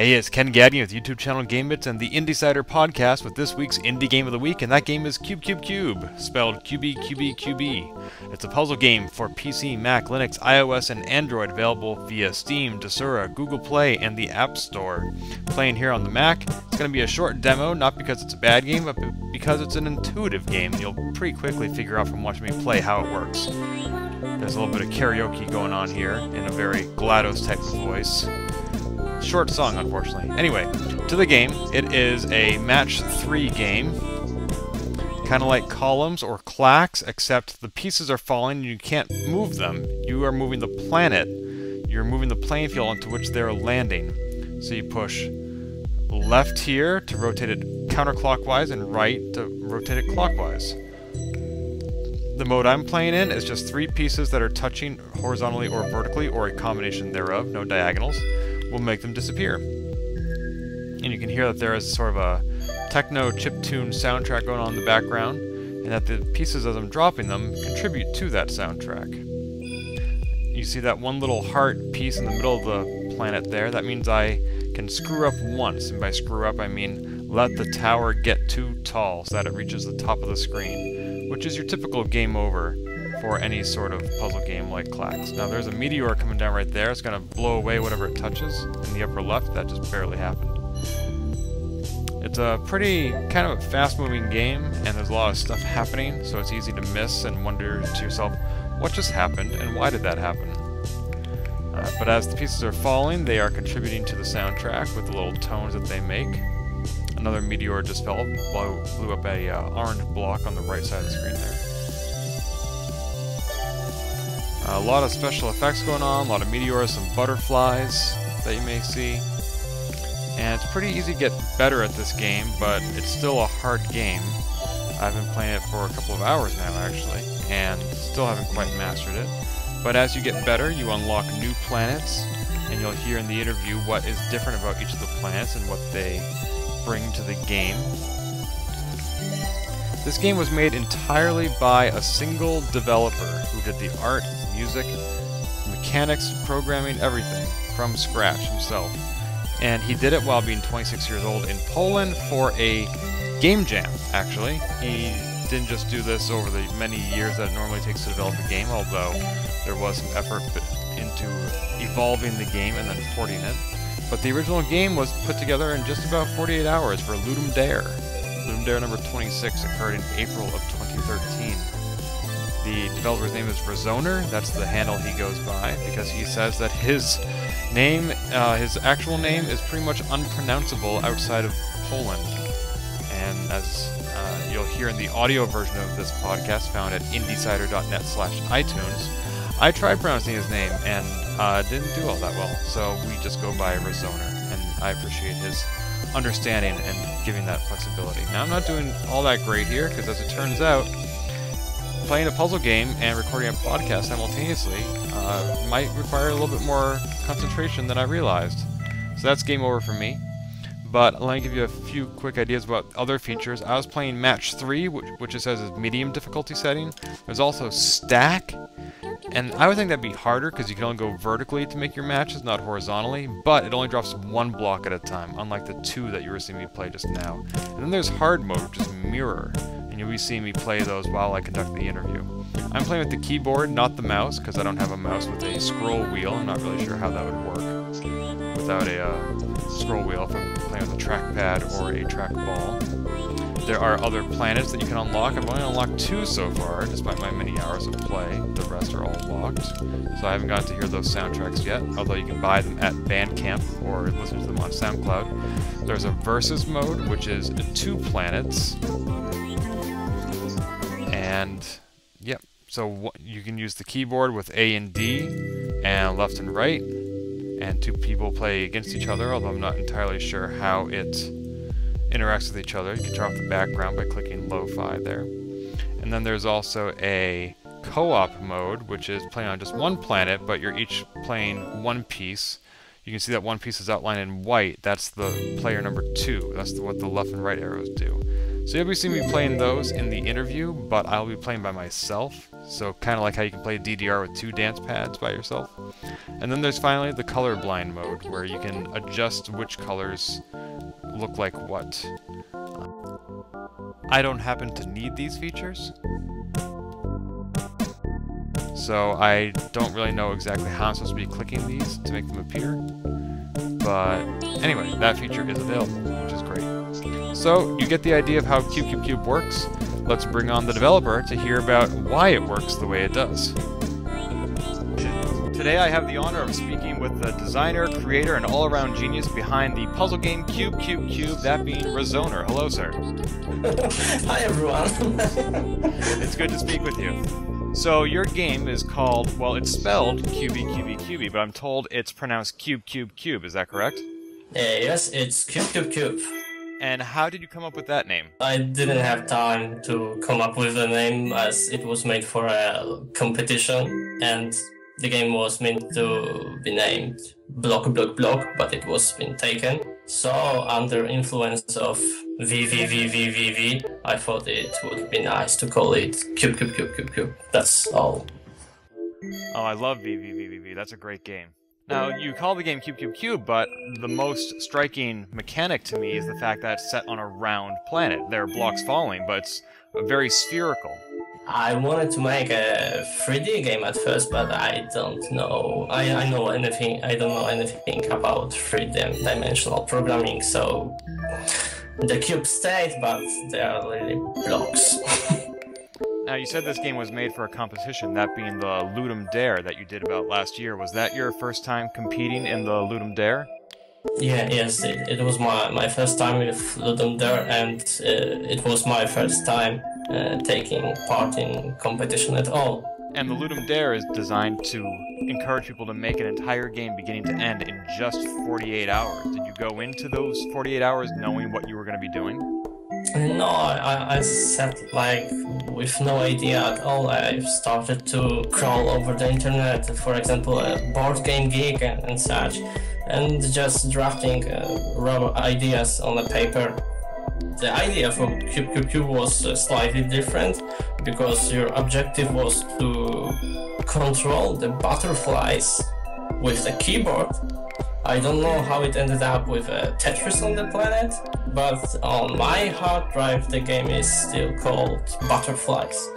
Hey, it's Ken Gagne with YouTube channel Game Bits and the IndieSider podcast with this week's Indie Game of the Week, and that game is Qbqbqb, spelled Qbqbqb. It's a puzzle game for PC, Mac, Linux, iOS, and Android, available via Steam, Desura, Google Play, and the App Store. Playing here on the Mac, it's going to be a short demo, not because it's a bad game, but because it's an intuitive game. You'll pretty quickly figure out from watching me play how it works. There's a little bit of karaoke going on here in a very GLaDOS type of voice. Short song, unfortunately. Anyway, to the game. It is a match 3 game. Kind of like Columns or Klax, except the pieces are falling and you can't move them. You are moving the planet. You're moving the playing field onto which they're landing. So you push left here to rotate it counterclockwise and right to rotate it clockwise. The mode I'm playing in is just 3 pieces that are touching horizontally or vertically, or a combination thereof, no diagonals. Will make them disappear. And you can hear that there is sort of a techno chiptune soundtrack going on in the background, and that the pieces as I'm dropping them contribute to that soundtrack. You see that one little heart piece in the middle of the planet there? That means I can screw up once, and by screw up I mean let the tower get too tall so that it reaches the top of the screen, which is your typical game over for any sort of puzzle game like Klax. Now there's a meteor coming down right there. It's going to blow away whatever it touches in the upper left. That just barely happened. It's a pretty kind of a fast-moving game, and there's a lot of stuff happening, so it's easy to miss and wonder to yourself, what just happened and why did that happen? But as the pieces are falling, they are contributing to the soundtrack with the little tones that they make. Another meteor just fell, blew up a orange block on the right side of the screen there. A lot of special effects going on, a lot of meteors, some butterflies that you may see. And it's pretty easy to get better at this game, but it's still a hard game. I've been playing it for a couple of hours now, actually, and still haven't quite mastered it. But as you get better, you unlock new planets, and you'll hear in the interview what is different about each of the planets and what they bring to the game. This game was made entirely by a single developer who did the art, music, mechanics, programming, everything from scratch himself. And he did it while being 26 years old in Poland for a game jam, actually. He didn't just do this over the many years that it normally takes to develop a game, although there was some effort into evolving the game and then porting it. But the original game was put together in just about 48 hours for Ludum Dare. Ludum Dare number 26 occurred in April of 2013. The developer's name is Rezoner. That's the handle he goes by, because he says that his name, his actual name, is pretty much unpronounceable outside of Poland. And as you'll hear in the audio version of this podcast, found at IndieSider.net/iTunes, I tried pronouncing his name and didn't do all that well. So we just go by Rezoner, and I appreciate his understanding and giving that flexibility. Now I'm not doing all that great here, because as it turns out, playing a puzzle game and recording a podcast simultaneously might require a little bit more concentration than I realized. So that's game over for me. But let me give you a few quick ideas about other features. I was playing match 3, which it says is medium difficulty setting. There's also stack, and I would think that'd be harder because you can only go vertically to make your matches, not horizontally, but it only drops 1 block at a time, unlike the 2 that you were seeing me play just now. And then there's hard mode, which is mirror, and you'll be seeing me play those while I conduct the interview. I'm playing with the keyboard, not the mouse, because I don't have a mouse with a scroll wheel. I'm not really sure how that would work without a scroll wheel if I'm playing with a trackpad or a trackball. There are other planets that you can unlock. I've only unlocked 2 so far, despite my many hours of play. The rest are all locked, so I haven't gotten to hear those soundtracks yet, although you can buy them at Bandcamp or listen to them on SoundCloud. There's a versus mode, which is 2 planets. And, yep, so you can use the keyboard with A and D, and left and right, and 2 people play against each other, although I'm not entirely sure how it interacts with each other. You can turn off the background by clicking lo-fi there. And then there's also a co-op mode, which is playing on just 1 planet, but you're each playing 1 piece. You can see that 1 piece is outlined in white. That's the player number 2. That's what the left and right arrows do. So you'll be seeing me playing those in the interview, but I'll be playing by myself, So kind of like how you can play DDR with 2 dance pads by yourself. And then there's finally the colorblind mode, where you can adjust which colors look like what. I don't happen to need these features, so I don't really know exactly how I'm supposed to be clicking these to make them appear. But anyway, that feature is available, which is great. So you get the idea of how Qbqbqb works. Let's bring on the developer to hear about why it works the way it does. Today I have the honor of speaking with the designer, creator, and all-around genius behind the puzzle game Qbqbqb, that being Rezoner. Hello, sir. Hi, everyone. It's good to speak with you. So your game is called, well, it's spelled Qbqbqb, but I'm told it's pronounced Qbqbqb. Is that correct? Yes, it's Qbqbqb. And how did you come up with that name? I didn't have time to come up with a name, as it was made for a competition, and the game was meant to be named Block, but it was been taken. So, under influence of VVVVVV, I thought it would be nice to call it Qbqbqb. That's all. Oh, I love VVVVV. That's a great game. Now, you call the game Qbqbqb, but the most striking mechanic to me is the fact that it's set on a round planet. There are blocks falling, but it's very spherical. I wanted to make a 3D game at first, but I don't know. I don't know anything about 3-dimensional programming, so the cube stayed, but they are really blocks. Now, you said this game was made for a competition, that being the Ludum Dare that you did about last year. Was that your first time competing in the Ludum Dare? Yes, it was my first time with Ludum Dare, and it was my first time taking part in competition at all. And the Ludum Dare is designed to encourage people to make an entire game beginning to end in just 48 hours. Did you go into those 48 hours knowing what you were going to be doing? No, I sat like with no idea at all. I started to crawl over the internet, for example, a board game geek and such, and just drafting raw ideas on a paper. The idea for Qbqbqb was slightly different, because your objective was to control the butterflies with the keyboard. I don't know how it ended up with a Tetris on the planet, but on my hard drive the game is still called Butterflies.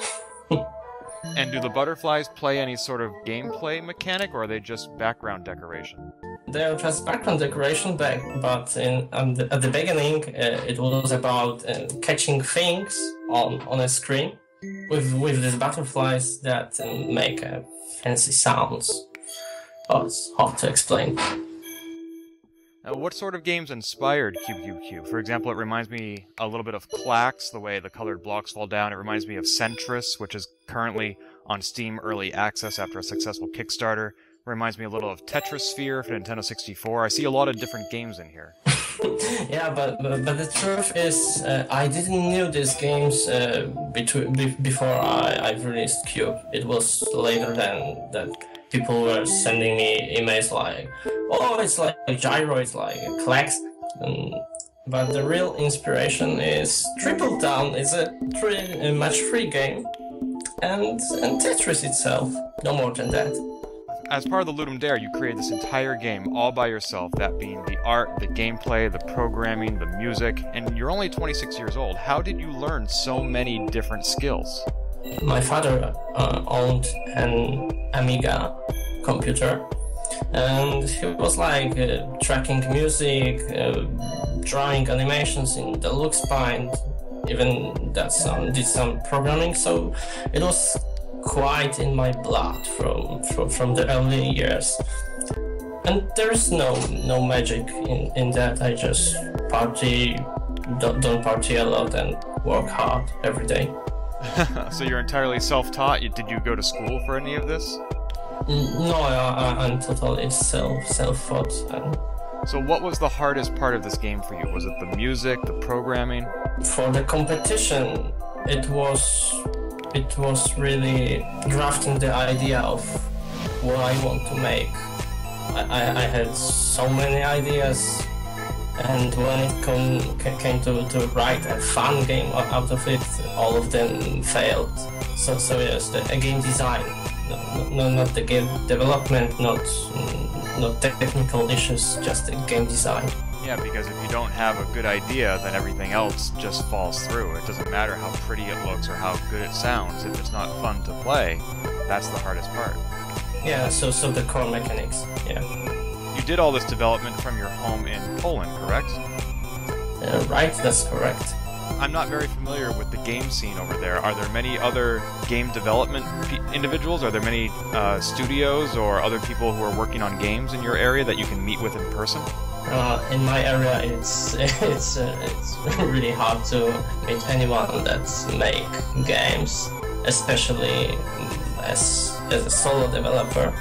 And do the butterflies play any sort of gameplay mechanic, or are they just background decoration? They're just background decoration, but at the beginning it was about catching things on a screen with these butterflies that make fancy sounds. Oh, it's hard to explain. Now, what sort of games inspired Qbqbqb? For example, it reminds me a little bit of Klax, the way the colored blocks fall down. It reminds me of Centris, which is currently on Steam Early Access after a successful Kickstarter. It reminds me a little of Tetrisphere for Nintendo 64. I see a lot of different games in here. Yeah, but the truth is, I didn't know these games before I released Cube. It was later than that. People were sending me emails like, oh, it's like Gyro, it's like Klax. But the real inspiration is Triple Town. It's a match-free game. And Tetris itself. No more than that. As part of the Ludum Dare, you created this entire game all by yourself, that being the art, the gameplay, the programming, the music, and you're only 26 years old. How did you learn so many different skills? My father owned an Amiga computer, and he was like tracking music, drawing animations in Deluxe Paint, even did some programming, so it was quite in my blood from the early years. And there's no magic in that. I just don't party a lot and work hard every day. So you're entirely self-taught? Did you go to school for any of this? No, I'm totally self-taught. So what was the hardest part of this game for you? Was it the music, the programming? For the competition, it was really drafting the idea of what I want to make. I had so many ideas, and when it came to write a fun game out of it, all of them failed. So yes, a game design, not the game development, not technical issues, just the game design. Yeah, because if you don't have a good idea, then everything else just falls through. It doesn't matter how pretty it looks or how good it sounds. If it's not fun to play, that's the hardest part. Yeah, so the core mechanics, yeah. You did all this development from your home in Poland, correct? Right, that's correct. I'm not very familiar with the game scene over there. Are there many other game development individuals? Are there many studios or other people who are working on games in your area that you can meet with in person? In my area, it's really hard to meet anyone that make games, especially as a solo developer.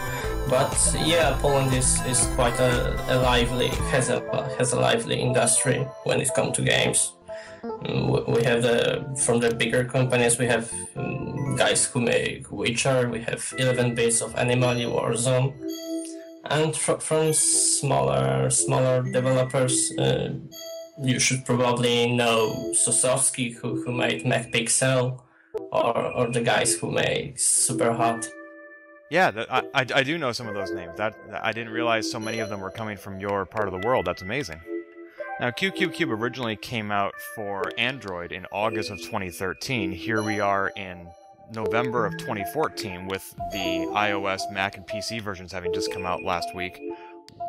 But yeah, Poland is quite a lively has a lively industry when it comes to games. We have from the bigger companies, we have guys who make Witcher. We have 11 bits of Animal Warzone. And from smaller developers, you should probably know Sosowski, who made MacPixel, or the guys who make Superhot. Yeah, I do know some of those names. I didn't realize so many of them were coming from your part of the world. That's amazing. Now, Qbqbqb originally came out for Android in August of 2013. Here we are in November of 2014 with the iOS, Mac, and PC versions having just come out last week.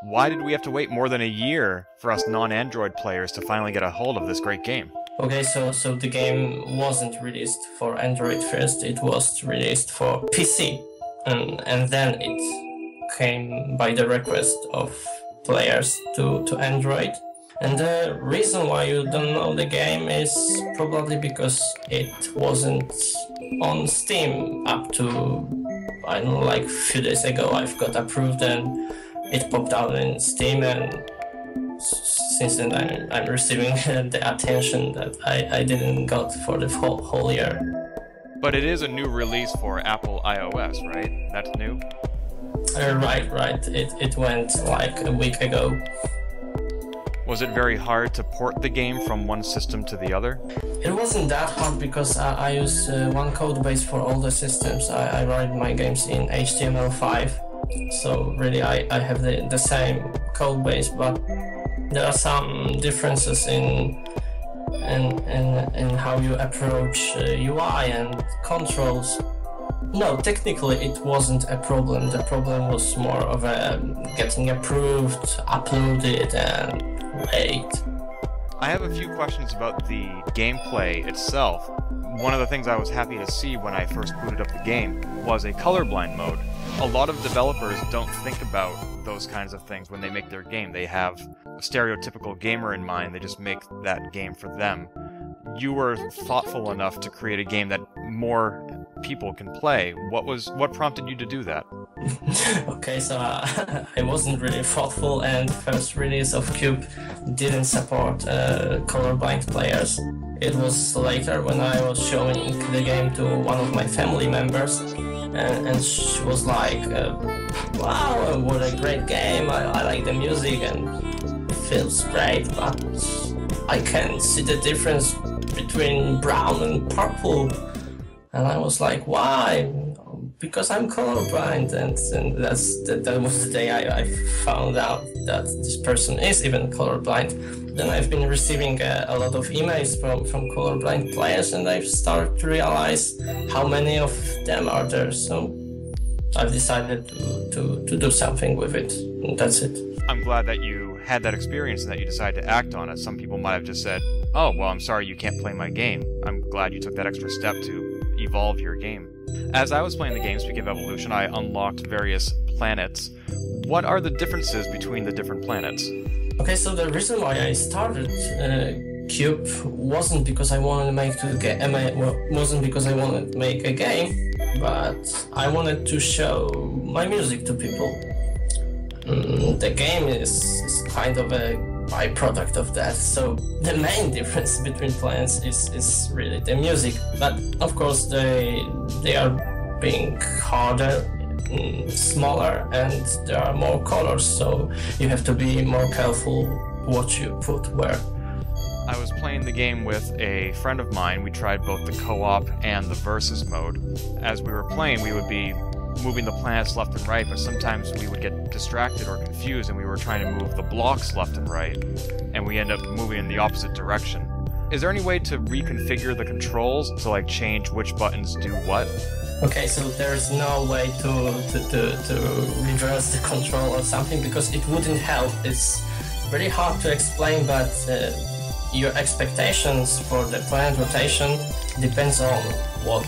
Why did we have to wait more than a year for us non-Android players to finally get a hold of this great game? Okay, so the game wasn't released for Android first, it was released for PC, and then it came by the request of players to Android. And the reason why you don't know the game is probably because it wasn't on Steam up to, I don't know, like a few days ago. I've got approved and it popped out in Steam, and since then I'm receiving the attention that I didn't got for the whole year. But it is a new release for Apple iOS, right? That's new? Right. It went like a week ago. Was it very hard to port the game from one system to the other? It wasn't that hard because I use one code base for all the systems. I write my games in HTML5, so really I have the same code base, but there are some differences in how you approach UI and controls. No, technically it wasn't a problem. The problem was more of getting approved, uploaded, and wait. I have a few questions about the gameplay itself. One of the things I was happy to see when I first booted up the game was a colorblind mode. A lot of developers don't think about those kinds of things when they make their game. They have a stereotypical gamer in mind, they just make that game for them. You were thoughtful enough to create a game that more people can play. What prompted you to do that? Okay, so I wasn't really thoughtful, and the first release of Cube didn't support colorblind players. It was later when I was showing the game to one of my family members, and she was like, wow, what a great game, I like the music and it feels great, but I can't see the difference between brown and purple. And I was like, why? Because I'm colorblind, and that was the day I found out that this person is even colorblind. Then I've been receiving a lot of emails from colorblind players, and I've started to realize how many of them are there. So I've decided to do something with it, and that's it. I'm glad that you had that experience and that you decided to act on it. Some people might have just said, oh, well, I'm sorry you can't play my game. I'm glad you took that extra step to evolve your game. As I was playing the game, speaking of evolution, I unlocked various planets. What are the differences between the different planets? Okay, so the reason why I started Cube wasn't because I wanted to make a game, but I wanted to show my music to people. The game is kind of a byproduct of that, so the main difference between planets is really the music, but of course they are being harder, smaller, and there are more colors, so you have to be more careful what you put where. I was playing the game with a friend of mine. We tried both the co-op and the versus mode. As we were playing, we would be moving the planets left and right, but sometimes we would get distracted or confused and we were trying to move the blocks left and right, and we end up moving in the opposite direction. Is there any way to reconfigure the controls to like change which buttons do what? Okay, so there's no way to reverse the control or something, because it wouldn't help. It's very hard to explain, but your expectations for the planet rotation depends on what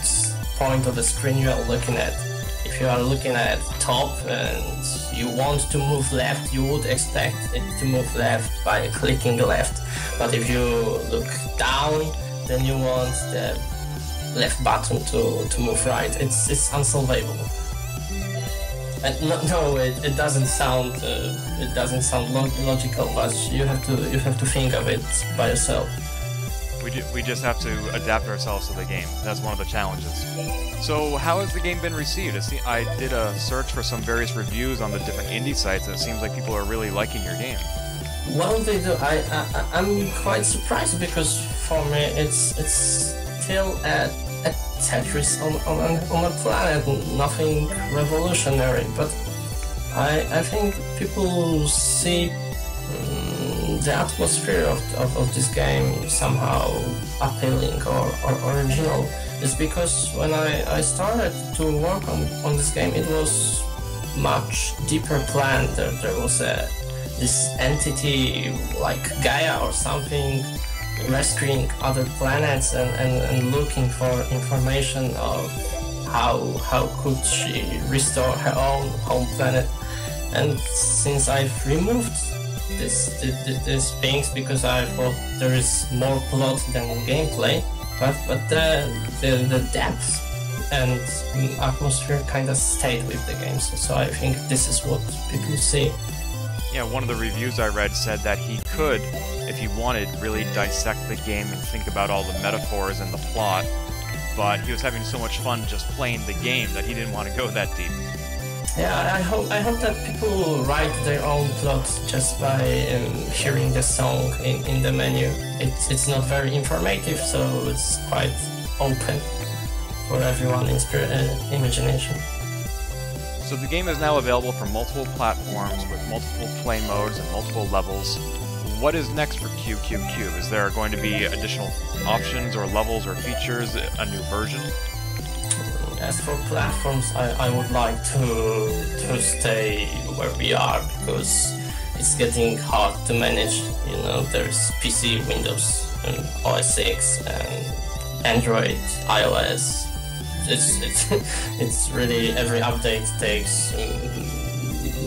point of the screen you are looking at. If you are looking at top and you want to move left, you would expect it to move left by clicking left. But if you look down, then you want the left button to move right. It's unsolvable. And no, it doesn't sound logical, but you have to think of it by yourself. We just have to adapt ourselves to the game. That's one of the challenges. So how has the game been received? I did a search for some various reviews on the different indie sites, and it seems like people are really liking your game. Well, they do. I'm quite surprised, because for me it's still a Tetris on a planet, nothing revolutionary. But I think people see the atmosphere of this game somehow appealing or original. It's because when I started to work on this game, it was much deeper planned. There was this entity like Gaia or something rescuing other planets and looking for information of how could she restore her own home planet. And since I've removed these things, because I thought there is more plot than gameplay, but the depth and atmosphere kind of stayed with the game. So I think this is what people see. Yeah, one of the reviews I read said that he could, if he wanted, really dissect the game and think about all the metaphors and the plot, but he was having so much fun just playing the game that he didn't want to go that deep. Yeah, I hope that people write their own plot just by hearing the song in the menu. It's not very informative, so it's quite open for everyone's imagination. So the game is now available for multiple platforms with multiple play modes and multiple levels. What is next for Qbqbqb? Is there going to be additional options or levels or features, a new version? As for platforms, I would like to stay where we are, because it's getting hard to manage. You know, there's PC, Windows, and OS X, and Android, iOS. It's really, every update takes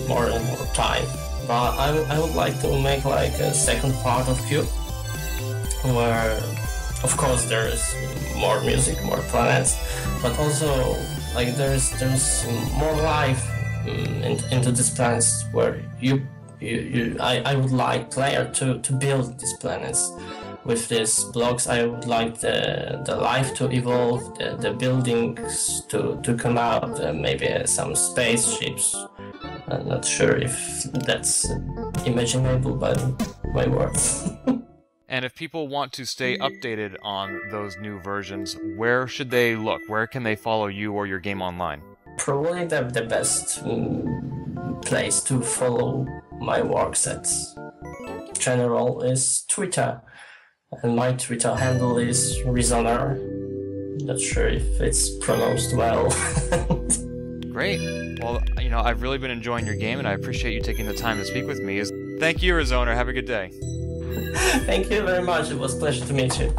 more and more time. But I would like to make like a second part of Qbqbqb, where of course there's more music, more planets, but also like there's more life into these planets, where I would like player to build these planets. With these blocks, I would like the life to evolve, the buildings to come out, maybe some spaceships. I'm not sure if that's imaginable by my words. And if people want to stay updated on those new versions, where should they look? Where can they follow you or your game online? Probably the best place to follow my works at general is Twitter. And my Twitter handle is Rezoner. Not sure if it's pronounced well. Great. Well, you know, I've really been enjoying your game, and I appreciate you taking the time to speak with me. Thank you, Rezoner. Have a good day. Thank you very much. It was a pleasure to meet you.